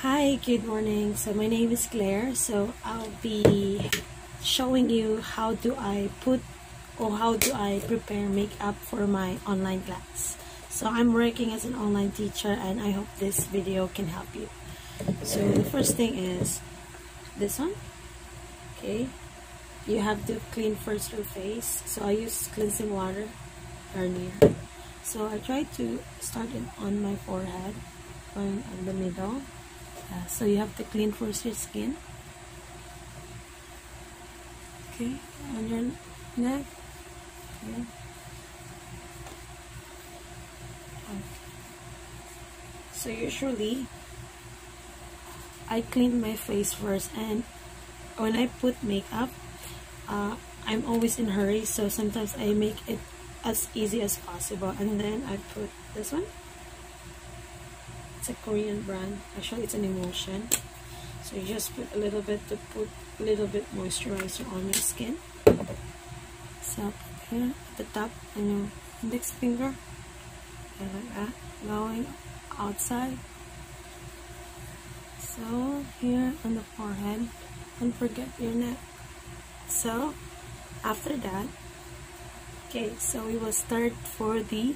Hi, good morning. So my name is Claire. So I'll be showing you how do I prepare makeup for my online class. So I'm working as an online teacher and I hope this video can help you. So the first thing is this one. Okay. You have to clean first your face. So I use cleansing water, Garnier. So I try to start it on my forehead, going on the middle. So you have to clean first your skin. Okay, on your neck. Okay. So usually I clean my face first, and when I put makeup, I'm always in a hurry, so sometimes I make it as easy as possible, and then I put this one. It's a Korean brand. Actually, it's an Emulsion. So you just put a little bit to put a little bit moisturizer on your skin. So here at the top on your index finger, and like that, going outside. So here on the forehead, don't forget your neck. So after that, okay, so we will start for the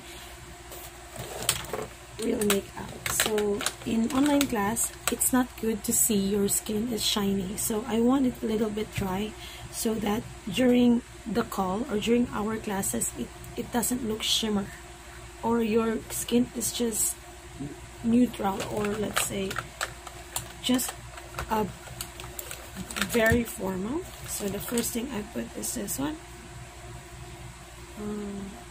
real makeup. So in online class, it's not good to see your skin is shiny, so I want it a little bit dry so that during the call or during our classes it doesn't look shimmer, or your skin is just neutral, or let's say just very formal. So the first thing I put is this one.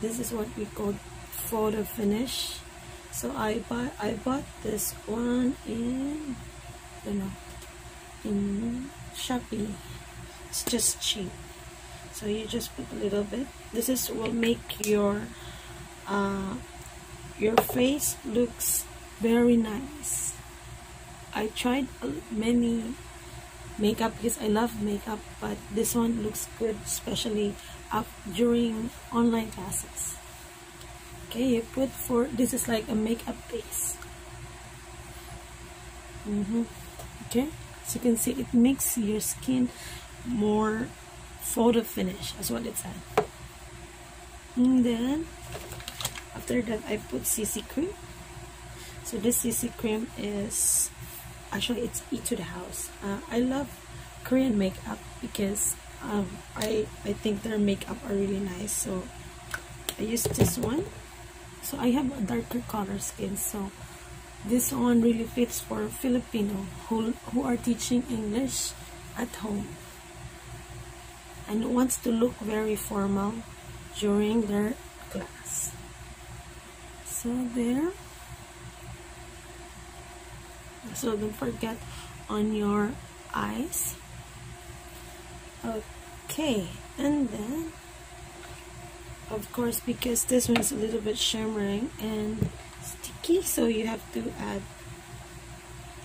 This is what we call photo finish. So I bought this one in Shopee. It's just cheap. So you just put a little bit. This will make your face looks very nice. I tried many makeup because I love makeup, but this one looks good, especially up during online classes. Okay, you put this is like a makeup base. Okay, so you can see it makes your skin more photo finish, as what it said. And then after that, I put CC cream. So this CC cream is actually it's Etude house. I love Korean makeup because I think their makeup are really nice. So I use this one. So I have a darker color skin, so this one really fits for Filipino who are teaching English at home and wants to look very formal during their class. So there. So don't forget on your eyes. Okay, and then of course, because this one is a little bit shimmering and sticky, so you have to add,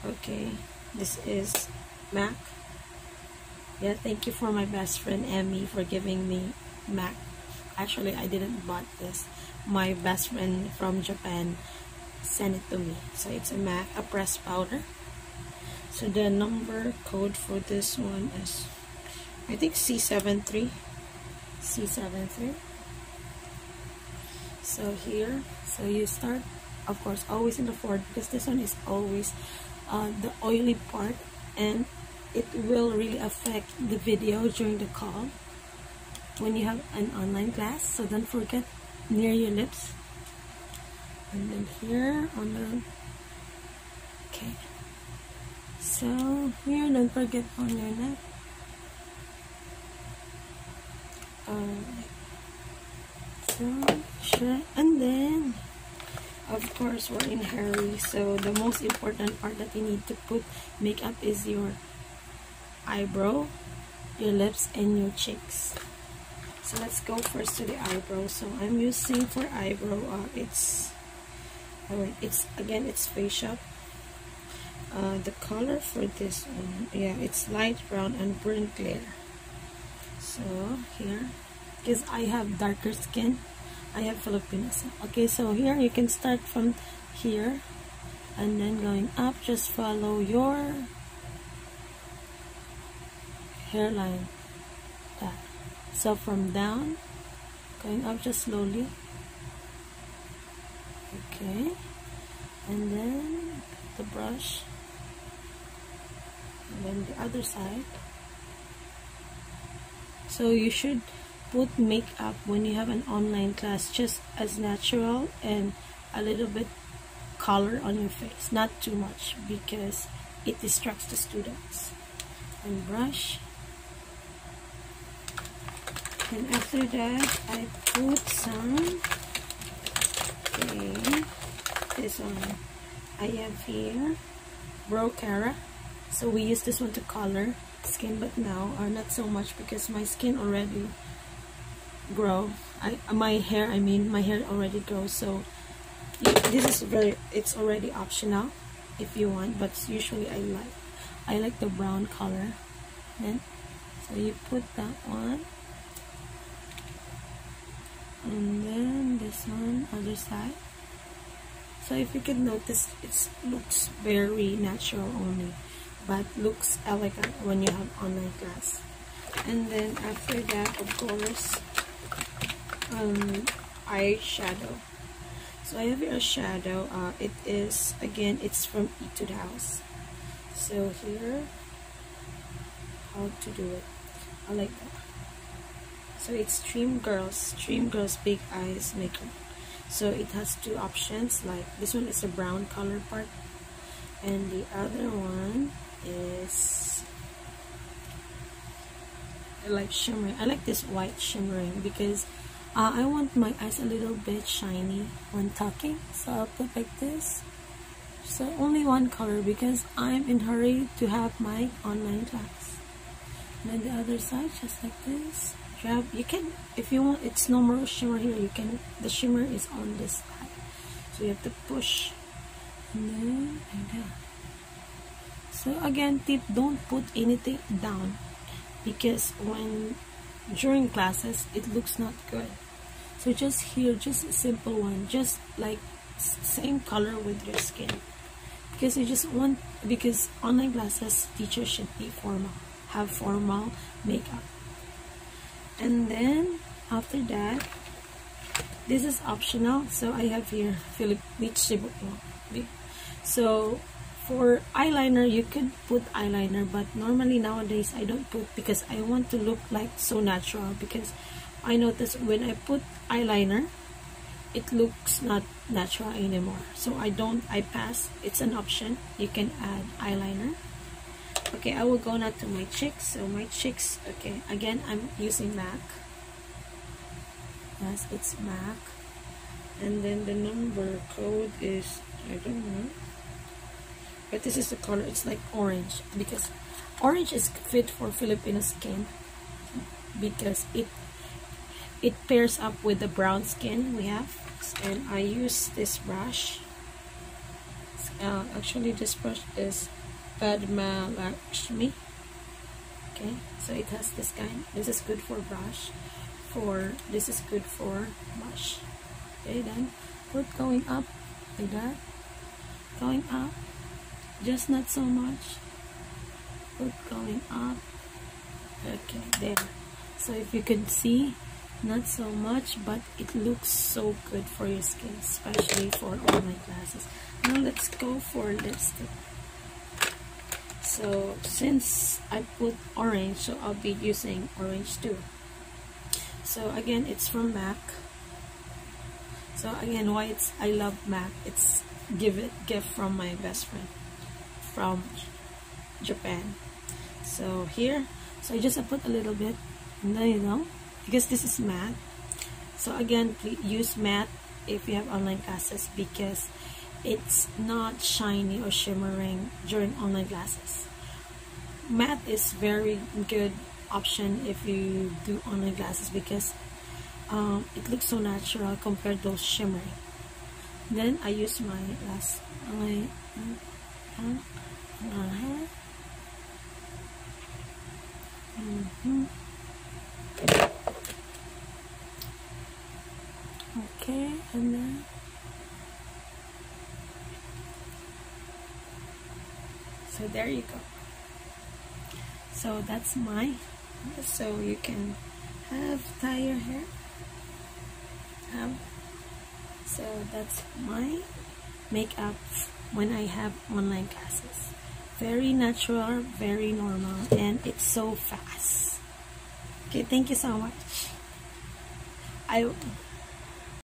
okay, this is MAC. Yeah, thank you for my best friend Emmy for giving me MAC. Actually, I didn't bought this. My best friend from Japan sent it to me. So it's a MAC, a pressed powder. So the number code for this one is, I think, C73. C73. So here, so you start, of course, always in the forehead, because this one is always the oily part, and it will really affect the video during the call when you have an online class. So don't forget near your lips, and then here on the, okay, so here, don't forget on your neck. So sure, and then of course we're in hurry, so the most important part that you need to put makeup is your eyebrow, your lips, and your cheeks. So let's go first to the eyebrow. So I'm using for eyebrow, it's Faceshop. The color for this one, yeah, it's light brown and burnt clear. So here, because I have darker skin, I have Filipinos. Okay, so here you can start from here and then going up, just follow your hairline. That. So from down, going up just slowly. Okay, and then the brush, and then the other side. So you should put makeup when you have an online class just as natural and a little bit color on your face, not too much, because it distracts the students. And brush, and after that I put some, okay, this one I have here, browcara. So we use this one to color skin, but now not so much because my skin already grow. My hair already grows, so this is it's already optional if you want, but usually I like the brown color. And so you put that one, and then this one, other side. So if you can notice, it looks very natural only, but looks elegant when you have online class. And then after that, of course, eyeshadow. So I have here a shadow. It is, again, it's from Etude house. So here, how to do it, I like that. So it's Dream Girls Big Eyes Makeup. So it has two options, like this one is a brown color part, and the other one is like shimmering. I like this white shimmering because I want my eyes a little bit shiny when talking, so I'll put like this. So only one color because I'm in hurry to have my online class. And then the other side, just like this. You can, if you want, it's no more shimmer here, you can, the shimmer is on this side, so you have to push, and then like that. So again, tip, don't put anything down, because during classes it looks not good. So just here, just a simple one, just like same color with your skin, because you just want, because online classes teachers should be formal, have formal makeup. And then after that, this is optional, so I have here nichido. So for eyeliner, you could put eyeliner, but normally nowadays I don't put, because I want to look like so natural, because I notice when I put eyeliner it looks not natural anymore, so I pass. It's an option, you can add eyeliner. Okay, I will go now to my cheeks. So my cheeks, okay, again I'm using MAC. Yes, it's MAC. And then the number code is, I don't know, but this is the color, it's like orange, because orange is fit for Filipino skin, because it pairs up with the brown skin we have. And I use this brush. Actually this brush is Padma Lakshmi. Okay, so it has this kind. This is good for brush. This is good for brush. Okay, then put going up like that. Going up, just not so much. Put going up. Okay, there. So if you can see, not so much, but it looks so good for your skin, especially for online classes. Now let's go for lipstick. So since I put orange, so I'll be using orange too. So again, it's from MAC. So again, why I love MAC, it's gift from my best friend from Japan. So here, so I just put a little bit, and then, you know, because this is matte. So again, please use matte if you have online classes, because it's not shiny or shimmering during online classes. Matte is very good option if you do online classes, because it looks so natural compared to those shimmering. Then I use my last okay, and then So there you go. So that's so you can tie your hair. So that's my makeup when I have online classes. Very natural, very normal, and it's so fast. Okay, thank you so much.